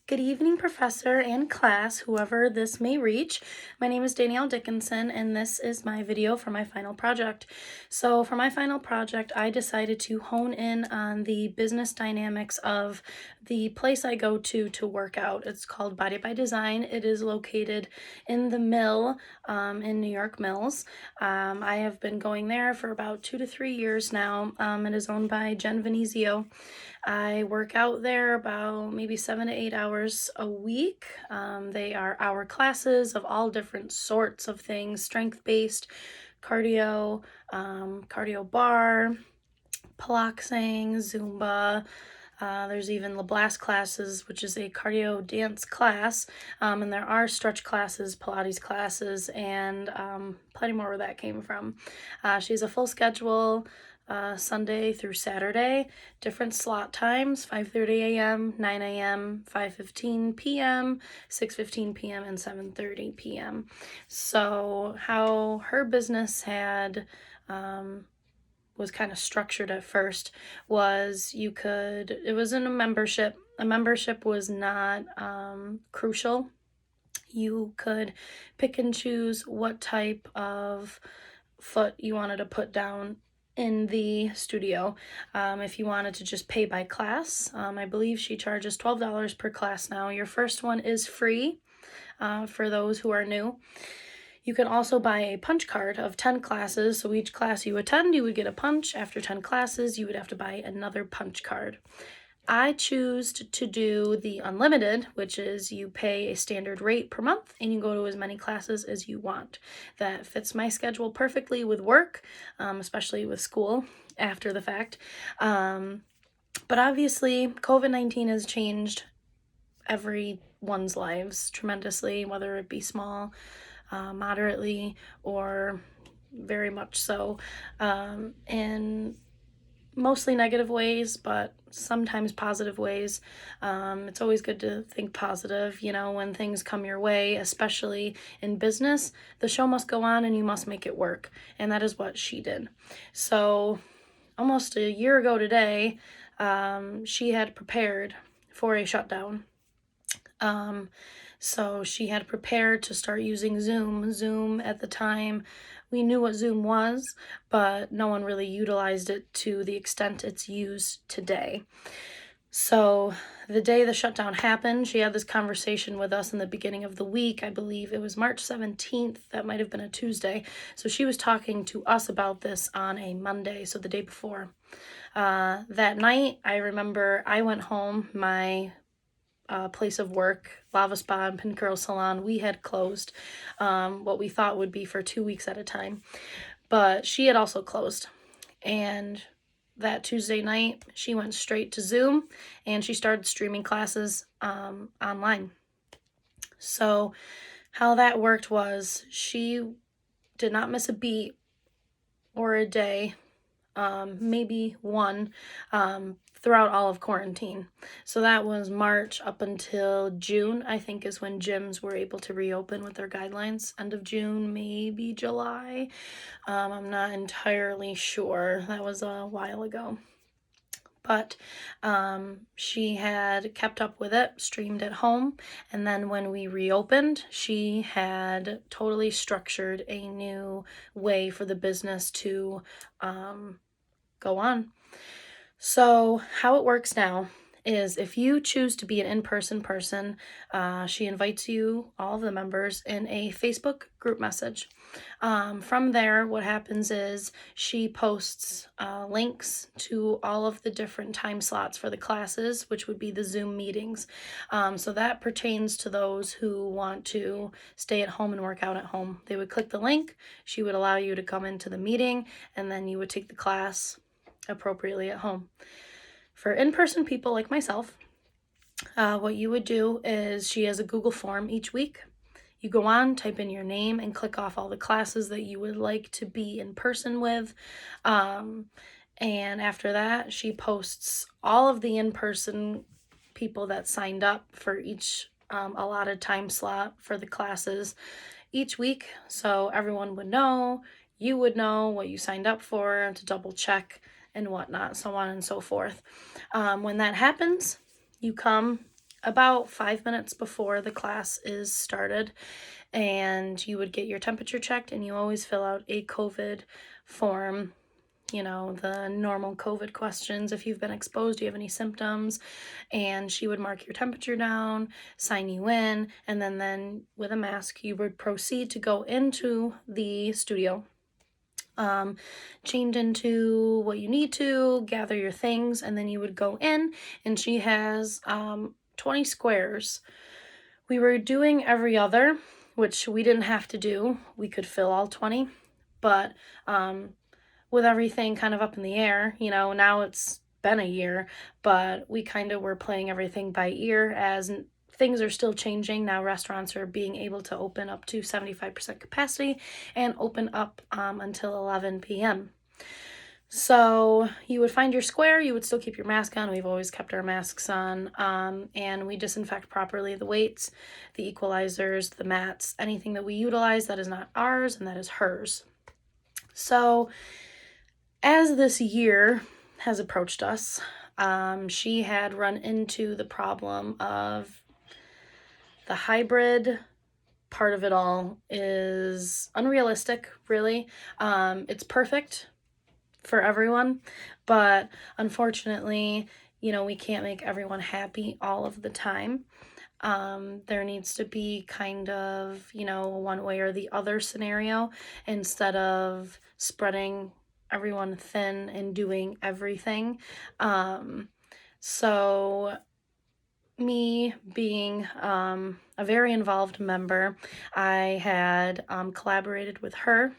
Good evening, professor and class, whoever this may reach. My name is Danielle Dickinson, and this is my video for my final project. So for my final project, I decided to hone in on the business dynamics of the place I go to work out. It's called Body by Design. It is located in the Mill in New York Mills. I have been going there for about 2 to 3 years now. It is owned by Jen Venezio. I work out there about maybe 7 to 8 hours a week. They are hour classes of all different sorts of things, strength-based, cardio, cardio bar, piloxing, Zumba. There's even LeBlast classes, which is a cardio dance class, and there are stretch classes, Pilates classes, and plenty more where that came from. She has a full schedule, Sunday through Saturday, different slot times, 5:30 a.m., 9 a.m., 5:15 p.m., 6:15 p.m., and 7:30 p.m. So how her business had was kind of structured at first was it was in a membership. A membership was not crucial. You could pick and choose what type of foot you wanted to put down in the studio. If you wanted to just pay by class, I believe she charges $12 per class now. Your first one is free for those who are new. You can also buy a punch card of 10 classes. So each class you attend, you would get a punch. After 10 classes, you would have to buy another punch card. I choose to do the unlimited, which is you pay a standard rate per month and you go to as many classes as you want. That fits my schedule perfectly with work, especially with school after the fact. But obviously, COVID-19 has changed everyone's lives tremendously, whether it be small, moderately, or very much so, in mostly negative ways, but sometimes positive ways. It's always good to think positive, when things come your way, especially in business. The show must go on and you must make it work. And that is what she did. So almost a year ago today, she had prepared for a shutdown. So she had prepared to start using Zoom. Zoom at the time, we knew what Zoom was, but no one really utilized it to the extent it's used today. So the day the shutdown happened, she had this conversation with us in the beginning of the week. I believe it was March 17th. That might have been a Tuesday. So she was talking to us about this on a Monday, so the day before. That night, I remember I went home. My place of work, Lava Spa and Pin Curl Salon, we had closed what we thought would be for 2 weeks at a time. But she had also closed. And that Tuesday night, she went straight to Zoom and she started streaming classes online. So how that worked was she did not miss a beat or a day, maybe one, throughout all of quarantine. So that was March up until June, I think, is when gyms were able to reopen with their guidelines. End of June, maybe July. I'm not entirely sure. That was a while ago. But she had kept up with it, streamed at home, and then when we reopened, she had totally structured a new way for the business to go on. So how it works now is if you choose to be an in-person person, she invites you, all of the members, in a Facebook group message. From there, what happens is she posts links to all of the different time slots for the classes, which would be the Zoom meetings. So that pertains to those who want to stay at home and work out at home. They would click the link, she would allow you to come into the meeting, and then you would take the class appropriately at home. For in-person people like myself, what you would do is she has a Google form each week. You go on, type in your name, and click off all the classes that you would like to be in person with. And after that, she posts all of the in-person people that signed up for each allotted time slot for the classes each week. So everyone would know, you would know what you signed up for, to double check and whatnot, so on and so forth. When that happens, you come about 5 minutes before the class is started, and you would get your temperature checked, and you always fill out a COVID form, you know, the normal COVID questions. If you've been exposed, do you have any symptoms? And she would mark your temperature down, sign you in, and then with a mask, you would proceed to go into the studio. Change into what you need to, gather your things, and then you would go in, and she has 20 squares. We were doing every other, which we didn't have to do. We could fill all 20, but with everything kind of up in the air, you know, now it's been a year, but we kind of were playing everything by ear as things are still changing. Now restaurants are being able to open up to 75% capacity and open up until 11 p.m. So you would find your square, you would still keep your mask on. We've always kept our masks on, and we disinfect properly the weights, the equalizers, the mats, anything that we utilize that is not ours and that is hers. So as this year has approached us, she had run into the problem of the hybrid part of it all is unrealistic, really. It's perfect for everyone, but unfortunately, you know, we can't make everyone happy all of the time. There needs to be kind of, you know, one way or the other scenario instead of spreading everyone thin and doing everything. So me being a very involved member, I had collaborated with her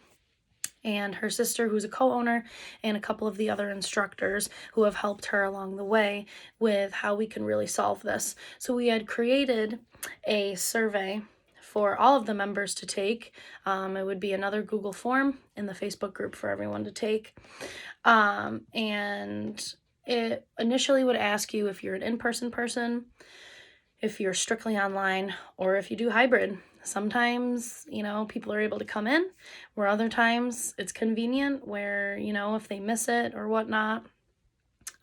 and her sister, who's a co-owner, and a couple of the other instructors who have helped her along the way with how we can really solve this. So we had created a survey for all of the members to take. It would be another Google form in the Facebook group for everyone to take. And it initially would ask you if you're an in-person person, if you're strictly online, or if you do hybrid. Sometimes, you know, people are able to come in, where other times it's convenient where, you know, if they miss it or whatnot,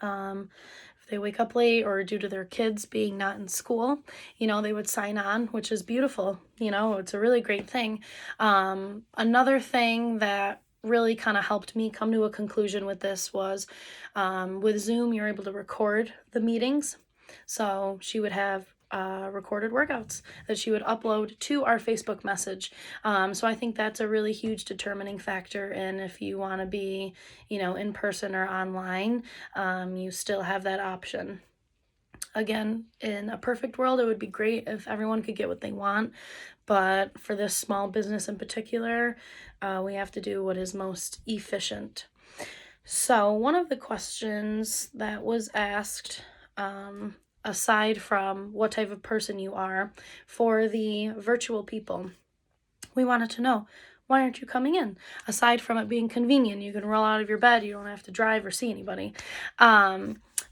if they wake up late or due to their kids being not in school, you know, they would sign on, which is beautiful. You know, it's a really great thing. Another thing that really kind of helped me come to a conclusion with this was with Zoom, you're able to record the meetings. So she would have recorded workouts that she would upload to our Facebook message. So I think that's a really huge determining factor in if you want to be, you know, in person or online, you still have that option. Again, in a perfect world, it would be great if everyone could get what they want, but for this small business in particular, we have to do what is most efficient. So one of the questions that was asked, aside from what type of person you are, for the virtual people, we wanted to know, why aren't you coming in? Aside from it being convenient, you can roll out of your bed, you don't have to drive or see anybody.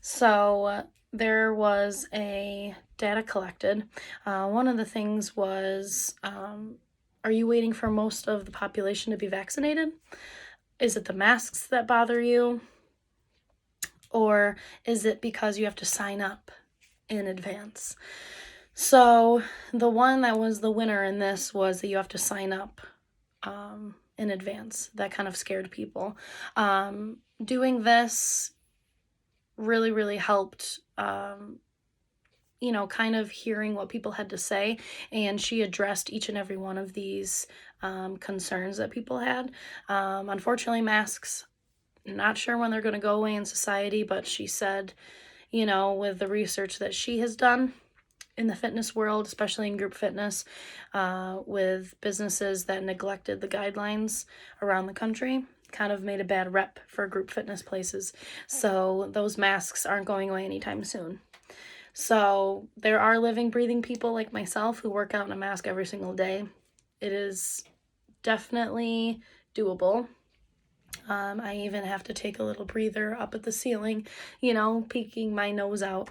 So there was a data collected. One of the things was, are you waiting for most of the population to be vaccinated? Is it the masks that bother you? Or is it because you have to sign up in advance? So the one that was the winner in this was that you have to sign up in advance. That kind of scared people. Doing this really helped, you know, kind of hearing what people had to say, and she addressed each and every one of these concerns that people had. Unfortunately, masks, not sure when they're going to go away in society, but she said, you know, with the research that she has done in the fitness world, especially in group fitness, with businesses that neglected the guidelines around the country, kind of made a bad rep for group fitness places. So those masks aren't going away anytime soon. So there are living, breathing people like myself who work out in a mask every single day. It is definitely doable. I even have to take a little breather up at the ceiling, you know, peeking my nose out.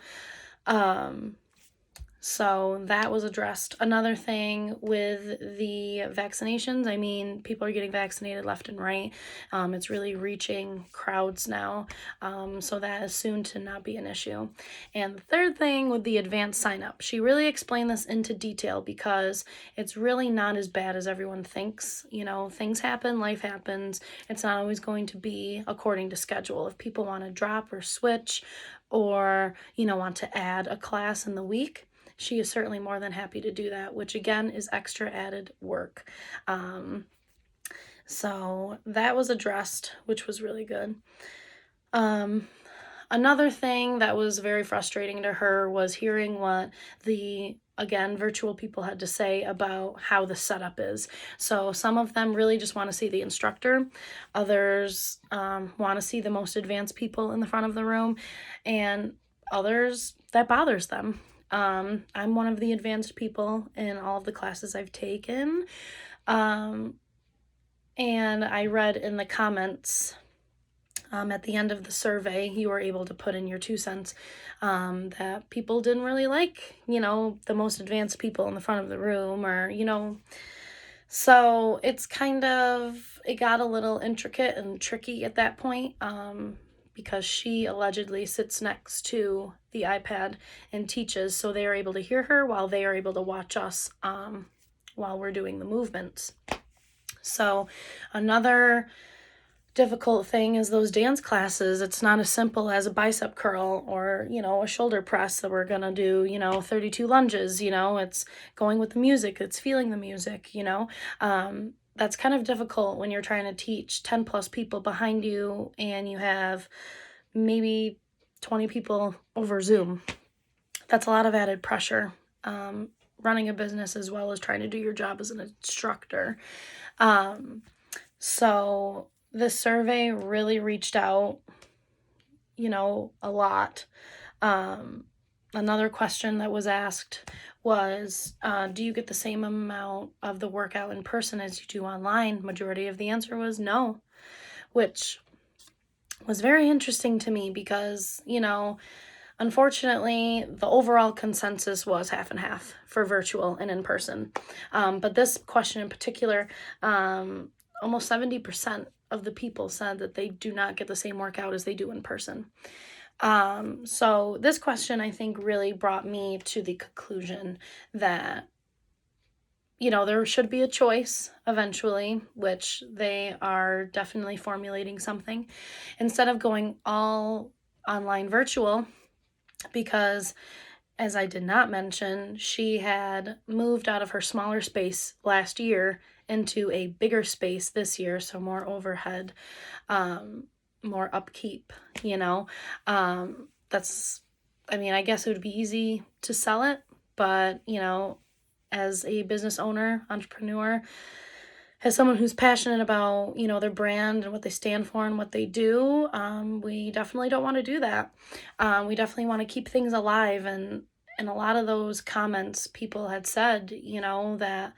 So that was addressed. Another thing with the vaccinations, I mean, people are getting vaccinated left and right. It's really reaching crowds now. So that is soon to not be an issue. And the third thing with the advanced sign up, she really explained this into detail because it's really not as bad as everyone thinks. You know, things happen, life happens. It's not always going to be according to schedule. If people want to drop or switch or, you know, want to add a class in the week, she is certainly more than happy to do that, which again is extra added work. So that was addressed, which was really good. Another thing that was very frustrating to her was hearing what the, again, virtual people had to say about how the setup is. So some of them really just want to see the instructor. Others want to see the most advanced people in the front of the room. And others, that bothers them. I'm one of the advanced people in all of the classes I've taken. And I read in the comments at the end of the survey, you were able to put in your 2 cents that people didn't really like, you know, the most advanced people in the front of the room, or, you know, so it's kind of, it got a little intricate and tricky at that point. Because she allegedly sits next to the iPad and teaches, so they are able to hear her while they are able to watch us while we're doing the movements. So another difficult thing is those dance classes. It's not as simple as a bicep curl or, you know, a shoulder press that we're gonna do, you know, 32 lunges. You know, it's going with the music, it's feeling the music, you know. That's kind of difficult when you're trying to teach 10 plus people behind you and you have maybe 20 people over Zoom. That's a lot of added pressure. Running a business as well as trying to do your job as an instructor. So this survey really reached out, you know, a lot. Another question that was asked was, do you get the same amount of the workout in person as you do online? Majority of the answer was no, which was very interesting to me because, you know, unfortunately, the overall consensus was half and half for virtual and in person. But this question in particular, almost 70% of the people said that they do not get the same workout as they do in person. So this question, I think, really brought me to the conclusion that, you know, there should be a choice eventually, which they are definitely formulating something, instead of going all online virtual, because as I did not mention, she had moved out of her smaller space last year into a bigger space this year, so more overhead, more upkeep, you know. That's, I mean, I guess it would be easy to sell it, but, you know, as a business owner, entrepreneur, as someone who's passionate about, you know, their brand and what they stand for and what they do, we definitely don't want to do that. We definitely want to keep things alive. And a lot of those comments, people had said, you know, that,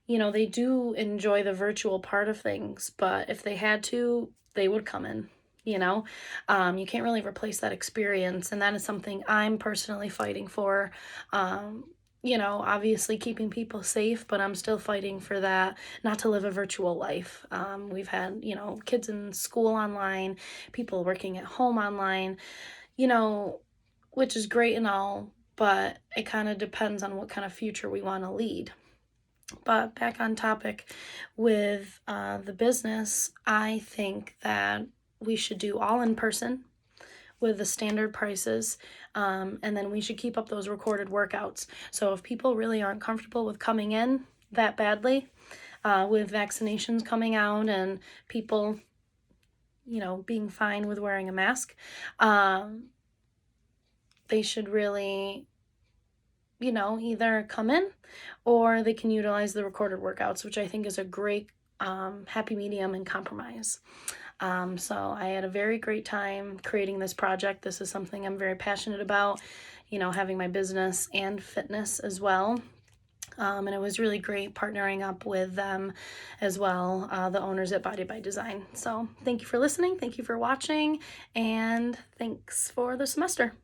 you know, they do enjoy the virtual part of things, but if they had to, they would come in. You know, you can't really replace that experience, and that is something I'm personally fighting for. You know, obviously keeping people safe, but I'm still fighting for that, not to live a virtual life. We've had, you know, kids in school online, people working at home online, you know, which is great and all, but it kind of depends on what kind of future we want to lead. But back on topic with the business, I think that we should do all in person with the standard prices, and then we should keep up those recorded workouts. So if people really aren't comfortable with coming in that badly, with vaccinations coming out and people, you know, being fine with wearing a mask, they should really, you know, either come in or they can utilize the recorded workouts, which I think is a great happy medium and compromise. So I had a very great time creating this project. This is something I'm very passionate about, you know, having my business and fitness as well. And it was really great partnering up with them as well, the owners at Body by Design. So thank you for listening. Thank you for watching. And thanks for the semester.